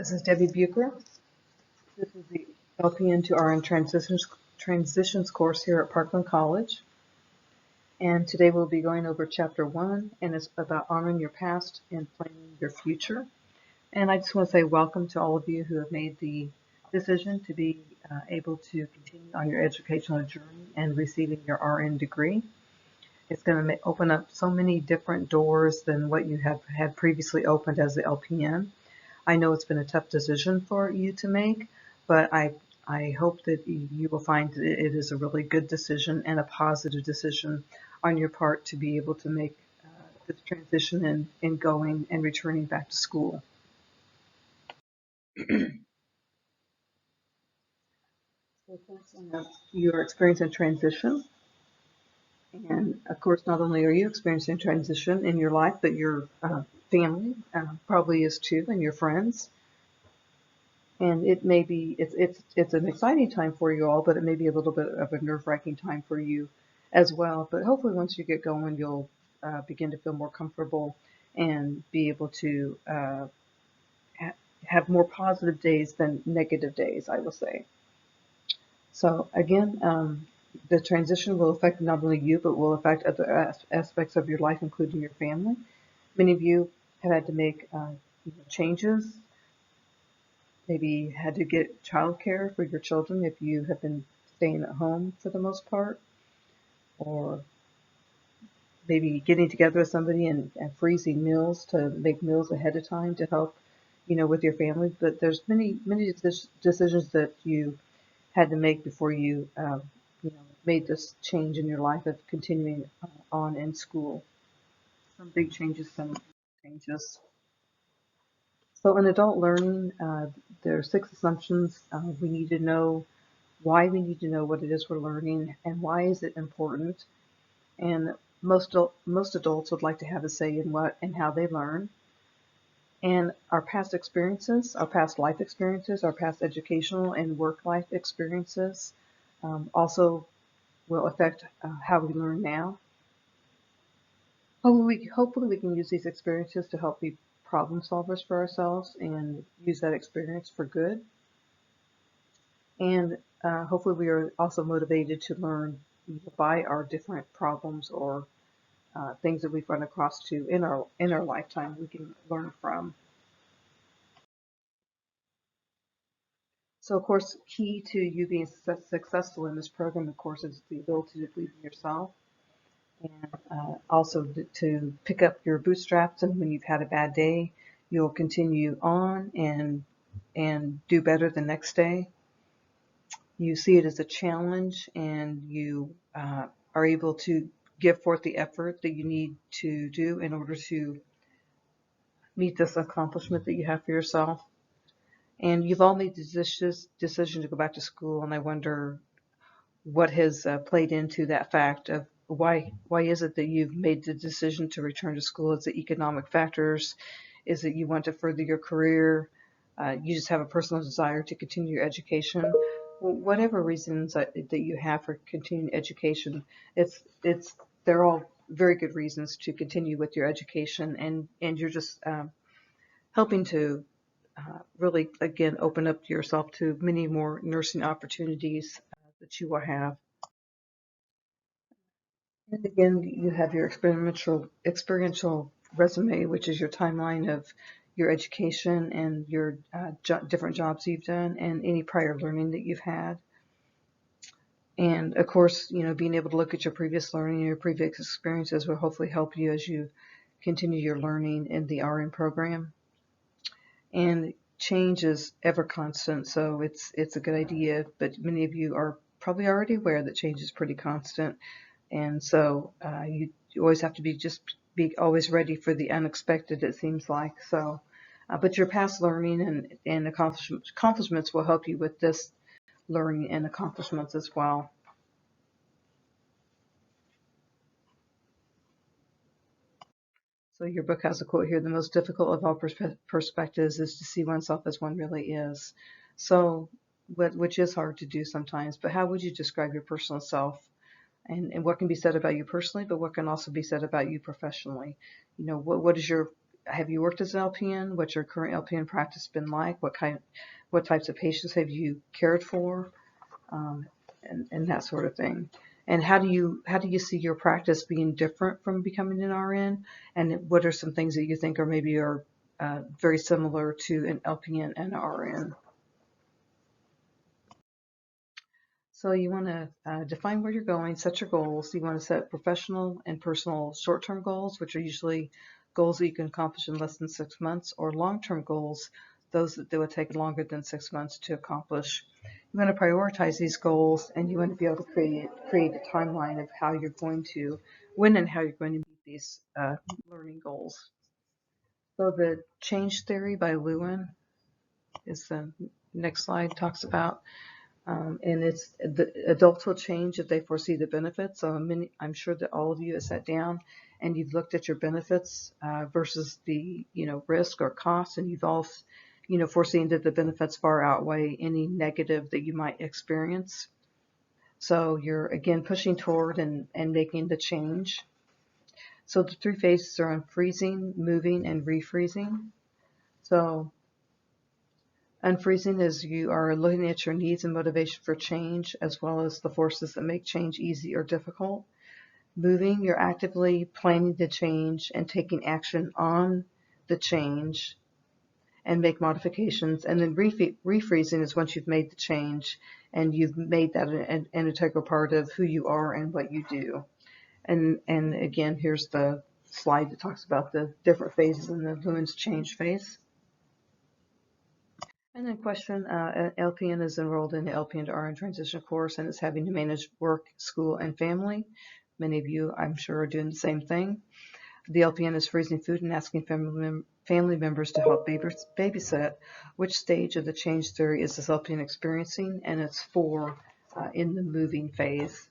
This is Debbie Bucher. This is the LPN to RN Transitions course here at Parkland College. And today we'll be going over Chapter 1, and it's about honoring your past and planning your future. And I just want to say welcome to all of you who have made the decision to be able to continue on your educational journey and receiving your RN degree. It's going to open up so many different doors than what you have had previously opened as the LPN. I know it's been a tough decision for you to make, but I hope that you will find that it is a really good decision and a positive decision on your part to be able to make this transition in going and returning back to school. So of course, you are experiencing transition. And of course, not only are you experiencing transition in your life, but your family probably is too, and your friends. And it may be, it's an exciting time for you all, but it may be a little bit of a nerve-wracking time for you as well. But hopefully once you get going, you'll begin to feel more comfortable and be able to have more positive days than negative days, I will say. So again, the transition will affect not only you, but will affect other aspects of your life, including your family. Many of you have had to make changes. Maybe had to get childcare for your children if you have been staying at home for the most part, or maybe getting together with somebody and freezing meals to make meals ahead of time to help, with your family. But there's many decisions that you had to make before you, made this change in your life of continuing on in school. Some big changes, some changes. So in adult learning, there are 6 assumptions. We need to know why we need to know what it is we're learning and why is it important. And most adults would like to have a say in what and how they learn. And our past experiences, our past life experiences, our past educational and work life experiences also will affect how we learn now. Hopefully we can use these experiences to help be problem solvers for ourselves and use that experience for good. And hopefully we are also motivated to learn by our different problems or things that we've run across to in our lifetime we can learn from. So of course, key to you being successful in this program, of course, is the ability to believe in yourself, and also to pick up your bootstraps, and when you've had a bad day, you'll continue on and do better the next day. You see it as a challenge, and you are able to give forth the effort that you need to do in order to meet this accomplishment that you have for yourself. And you've all made the decision to go back to school, and I wonder what has played into that fact of why is it that you've made the decision to return to school? Is it economic factors? Is it you want to further your career? You just have a personal desire to continue your education? Whatever reasons that you have for continuing education, they're all very good reasons to continue with your education, and you're just helping to really, again, open up yourself to many more nursing opportunities that you will have. And again, you have your experiential resume, which is your timeline of your education and your different jobs you've done and any prior learning that you've had. And of course, being able to look at your previous learning and your previous experiences will hopefully help you as you continue your learning in the RN program. And change is ever constant, so it's a good idea, but many of you are probably already aware that change is pretty constant. And so you always have to be always ready for the unexpected, it seems like. So, but your past learning and accomplishments will help you with this learning and accomplishments as well. So your book has a quote here: "The most difficult of all perspectives is to see oneself as one really is." So, which is hard to do sometimes, but how would you describe your personal self? And what can be said about you personally, but what can also be said about you professionally? What is your have you worked as an LPN? What's your current LPN practice been like? What types of patients have you cared for? And that sort of thing. And how do you see your practice being different from becoming an RN? And what are some things that you think are maybe very similar to an LPN and RN? So you want to define where you're going, set your goals. You want to set professional and personal short-term goals, which are usually goals that you can accomplish in less than 6 months, or long-term goals, those that would take longer than 6 months to accomplish. You want to prioritize these goals, and you want to be able to create a timeline of how you're going to, when and how you're going to meet these learning goals. So the change theory by Lewin is the next slide, talks about. And it's the adults will change if they foresee the benefits. So I'm sure that all of you have sat down and you've looked at your benefits versus the risk or cost, and you've all foreseen that the benefits far outweigh any negative that you might experience. So you're again pushing toward and making the change. So the 3 phases are unfreezing, moving, and refreezing. So unfreezing is you are looking at your needs and motivation for change, as well as the forces that make change easy or difficult. Moving, you're actively planning the change and taking action on the change and make modifications. And then refreezing is once you've made the change and you've made that an integral part of who you are and what you do. And again, here's the slide that talks about the different phases in the Lewin's change phase. And then question, LPN is enrolled in the LPN to RN transition course and is having to manage work, school, and family. Many of you, I'm sure, are doing the same thing. The LPN is freezing food and asking family members to help babysit. Which stage of the change theory is this LPN experiencing? And it's 4 in the moving phase.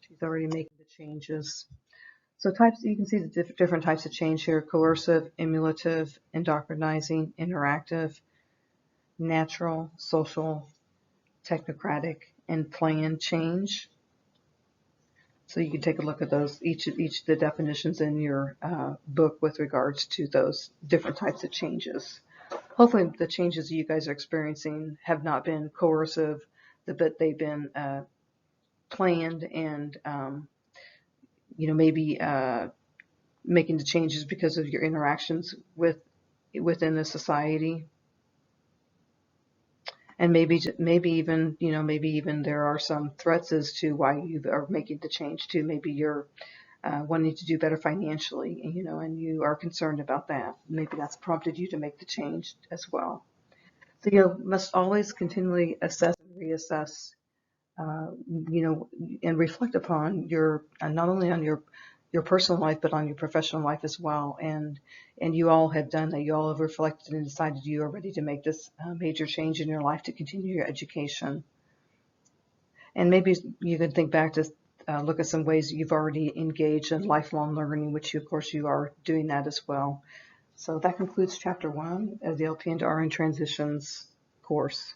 She's already making the changes. So you can see the different types of change here: coercive, emulative, endocrinizing, interactive, natural, social, technocratic, and planned change. So you can take a look at those, each of the definitions in your book with regards to those different types of changes. Hopefully the changes you guys are experiencing have not been coercive, but they've been planned and maybe making the changes because of your interactions within the society. And maybe even there are some threats as to why you are making the change too. Maybe you're wanting to do better financially, and you are concerned about that. Maybe that's prompted you to make the change as well. So you must always continually assess and reassess, and reflect upon your not only on your personal life, but on your professional life as well. And you all have done that. You all have reflected and decided you are ready to make this major change in your life to continue your education. And maybe you could think back to look at some ways you've already engaged in lifelong learning, which of course you are doing that as well. So that concludes Chapter 1 of the LPN to RN Transitions course.